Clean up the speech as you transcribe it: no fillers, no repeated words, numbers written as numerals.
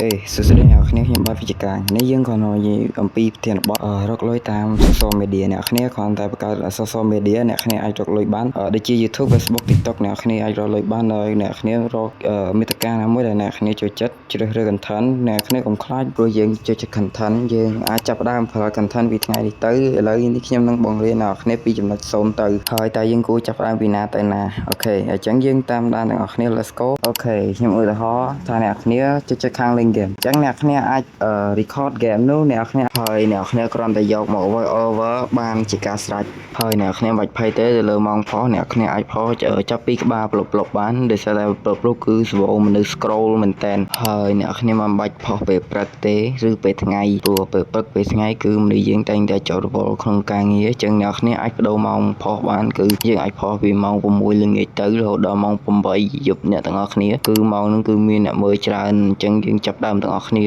សួស្តីអ្នកនរខ្ញុំបាទវិជ្ជការនេះយើងក៏និយាយអំពីប្រធានបទរកលុយតាម social media អ្នកនរគ្រាន់តែបង្កើត social media អ្នកនរអាចរកលុយបានដូចជា YouTube Facebook TikTok អ្នកនរអាចរកលុយបានដោយអ្នកនររកមាតិកាណាមួយដែលអ្នកនរចូលចិត្តជ្រើសរើស content អ្នកនរកុំខ្លាចព្រោះយើងចូលចិត្ត content យើងអាចចាប់ផ្ដើមផលិត content ពីថ្ងៃនេះទៅឥឡូវនេះខ្ញុំនឹងបង្រៀនអ្នកនរពីចំណុច0ទៅហើយតើយើងគួរចាប់ផ្ដើមពីណាទៅណាអូខេអញ្ចឹងយើងតាមដានទាំងអស់គ្នា let's go អូខេខ្ញុំឧទាហរណ៍ថាអ្នកនរចូលចិត្តខាង link game អញ្ចឹងអ្នកនរអាច record game នោះអ្នកនរហើយអ្នកនរគ្រាន់តែយកមក voice over បានជាការស្រេចហើយអ្នកនរមិនបាច់ភ័យទេទៅលើម៉ោងផុសអ្នកនរអាចផុសចាប់ពីក្បាលប្លុកបានដោយសារតែប្លុកគឺស្វោមនុស្ស scroll មែនតើហើយអ្នកនរមិនបាច់ផុសពេលព្រឹកទេឬពេលថ្ងៃព្រោះពេលព្រឹកពេលថ្ងៃគឺមនុស្សយើងតែងតែចូលរវល់ក្នុងការងារអញ្ចឹងអ្នកនរអាចបដូរម៉ោងផុសបានគឺយើងអាចផុសពីម៉ោង6ល្ងាចទៅរហូតដល់ម៉ោង8យប់អ្នកទាំងអស់គ្នាគឺម៉ោងហ្នឹងគឺមានអ្នកមើលច្រើនអញ្ចឹងយើងចាប់ដើមទាំងអស់គ្នា